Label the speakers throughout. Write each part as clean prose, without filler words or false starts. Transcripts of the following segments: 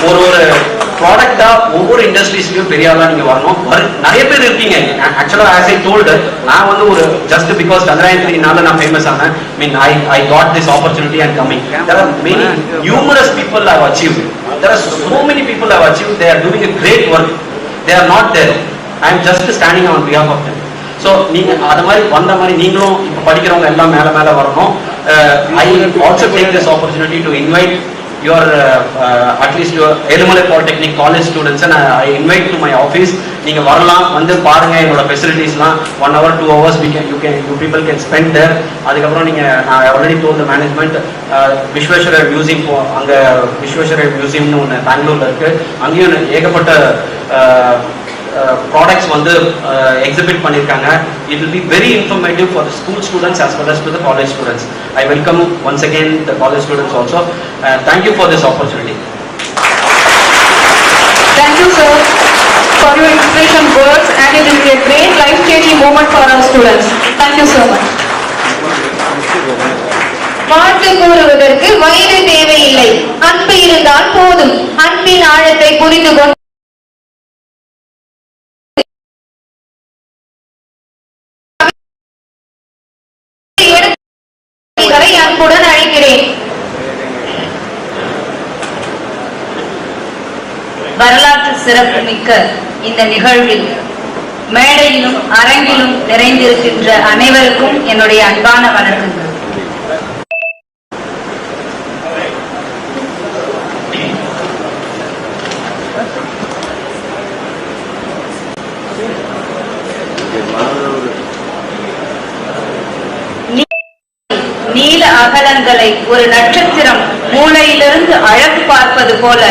Speaker 1: ஒரு ப்ராடக்டா ஒவ்வொரு இண்டஸ்ட்ரீஸ்லயும் பெரிய ஆளா நீங்க வரணும். நிறைய பேர் இருக்கீங்க. ஆக்சுவலா ஆஸ் ஐ டோல்டு, நான் வந்து ஒரு ஜஸ்ட் பிகாஸ் சந்திராயன்3னால நான் ஃபேமஸ் ஆனேன். Mean I got this opportunity and coming. There are many numerous people have achieved. There are so many people have achieved. They are doing a great work. They are not there. I am just standing on behalf of them. So நீங்க அது மாதிரி வந்த மாதிரி நீங்களும் இப்ப படிக்கிறவங்க எல்லாம் மேல மேல வரணும். I also take this opportunity to invite your at least your Elumalai Polytechnic college students and I invite to my office. நீங்க வரலாம், வந்து பாருங்க என்னோட ஃபெசிலிட்டிஸ்லாம். 1 hour 2 hours you people can spend there. அதுக்கப்புறம் நீங்க நான் already told the management Visweswarar museum அங்க விஸ்வேஸ்வரர் மியூசியம்னு ஒன்று பெங்களூர்ல இருக்கு. அங்கேயும் ஏகப்பட்ட products வந்து exhibit பண்ணிருக்காங்க. It will be very informative for the school students as well as to the college students. I welcome once again the college students also. Thank you for this opportunity.
Speaker 2: Thank you sir for your inspiration words and it will be a great life changing moment for our students. Thank you so much.
Speaker 3: வாழ்த்து கூறுவதற்கு வயது தேவையில்லை, அன்பு இருந்தால் போதும். அன்பின் ஆழத்தை புரிந்து கொண்டு அன்புடன் அழைக்கிறேன்.
Speaker 4: வரலாற்று சிறப்புமிக்க இந்த நிகழ்வில் மேடையிலும் அரங்கிலும் நிறைந்திருக்கின்ற அனைவருக்கும் என்னுடைய அன்பான வணக்கங்கள். நீல அகலங்களை ஒரு நட்சத்திரம் மூளையிலிருந்து அழகு பார்ப்பது போல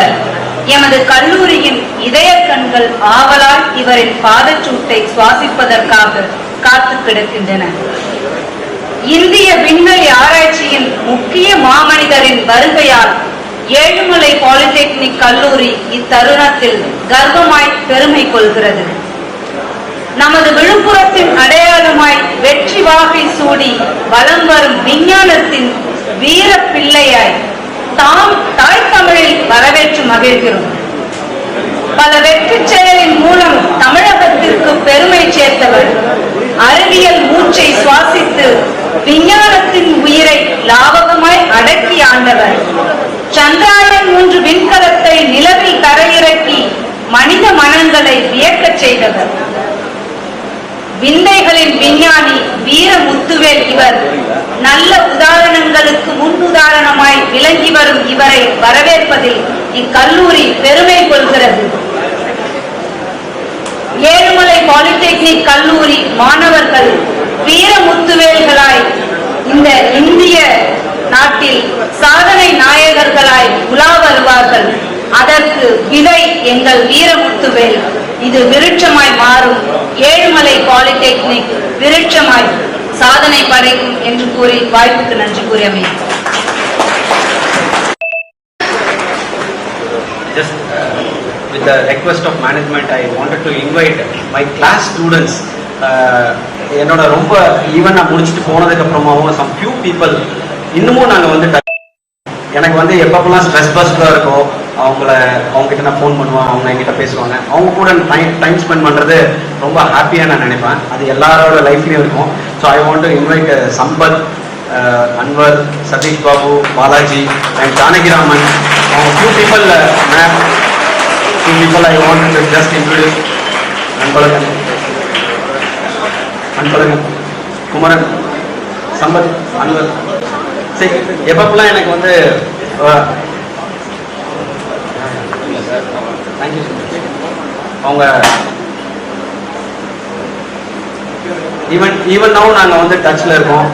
Speaker 4: எமது கல்லூரியின் இதய கண்கள் ஆவலால் இவரின் பாதச்சூட்டை சுவாசிப்பதற்காக காத்து கிடக்கின்றன. இந்திய விண்வெளி ஆராய்ச்சியின் முக்கிய மாமனிதரின் வருகையால் ஏழுமலை பாலிடெக்னிக் கல்லூரி இத்தருணத்தில் கர்வமாய் பெருமை கொள்கிறது. நமது விழுப்புரத்தின் அடையாளமாய் வெற்றி வாகை சூடி வலம் வரும் விஞ்ஞானத்தின் வீர பிள்ளையாய் தாம் தாய் தமிழில் வரவேற்று மகிழ்கிறோம். பல வெற்றி செயலின் மூலம் தமிழகத்திற்கு பெருமை சேர்த்தவர், அறிவியல் மூச்சை சுவாசித்து விஞ்ஞானத்தின் உயிரை லாவகமாய் அடக்கி ஆண்டவர், சந்திராயன்-3 விண்கலத்தை நிலவில் தரையிறக்கி மனித மனங்களை வியக்கச் செய்தவர், விந்தைகளின் விஞ்ஞானி வீர முத்துவேல் இவர். நல்ல உதாரணங்களுக்கு முன்னுதாரணமாய் விளங்கி வரும் இவரை வரவேற்பதில் இக்கல்லூரி பெருமை கொள்கிறது. ஏழுமலை பாலிடெக்னிக் கல்லூரி மாணவர்கள் வீர முத்துவேல்களாய் இந்த இந்திய நாட்டில் சாதனை நாயகர்களாய் உலா வருவார்கள். அதற்கு விதை எங்கள் வீரமுத்துவேல். இது விருட்சமாய் மாறும். ஏழுமலை பாலிடெக்னிக் விருட்சமாய் சாதனை படைக்கும் என்று கூறி வாய்ப்புக்கு நன்றி கூறி அமையும்.
Speaker 1: Just with the request of management, I wanted to invite my class students. என்னோட ரொம்ப ஈவன் நான் முடிச்சுட்டு போனதுக்கு அப்புறமாவும் some few people இன்னமும் நாங்கள் வந்து எனக்கு வந்து எப்பப்பெல்லாம் ஸ்ட்ரெஸ் பஸ்டாக இருக்கோ அவங்க கிட்ட நான் ஃபோன் பண்ணுவேன், அவங்க என்கிட்ட பேசுவாங்க. அவங்க கூட டைம் ஸ்பெண்ட் பண்ணுறது ரொம்ப ஹாப்பியாக நான் நினைப்பேன். அது எல்லாரோட லைஃப்லேயும் இருக்கும். So I want to invite Sampath, Anwar, Sathish Babu, Balaji and Janakiraman. Few people I want to just introduce. Anbazhagan, Kumaran, Sampath, Anwar. சரி, எப்பப்பெல்லாம் எனக்கு வந்து தேங்க்யூ அவங்க ஈவன் நவ் நாங்கள் வந்து டச்சில் இருக்கோம்.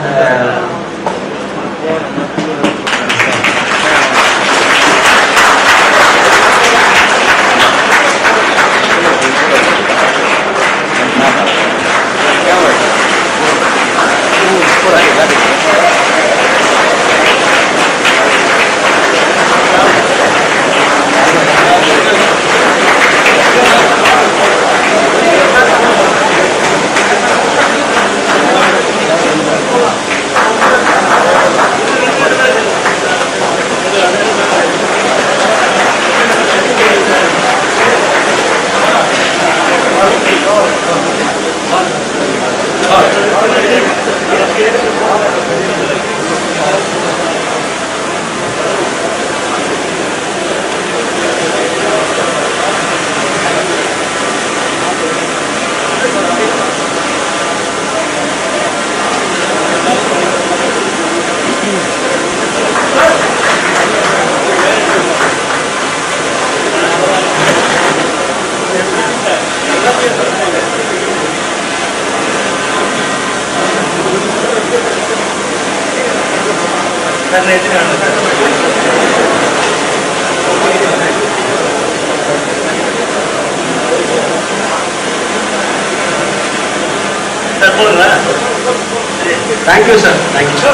Speaker 1: Thank you sir, thank you.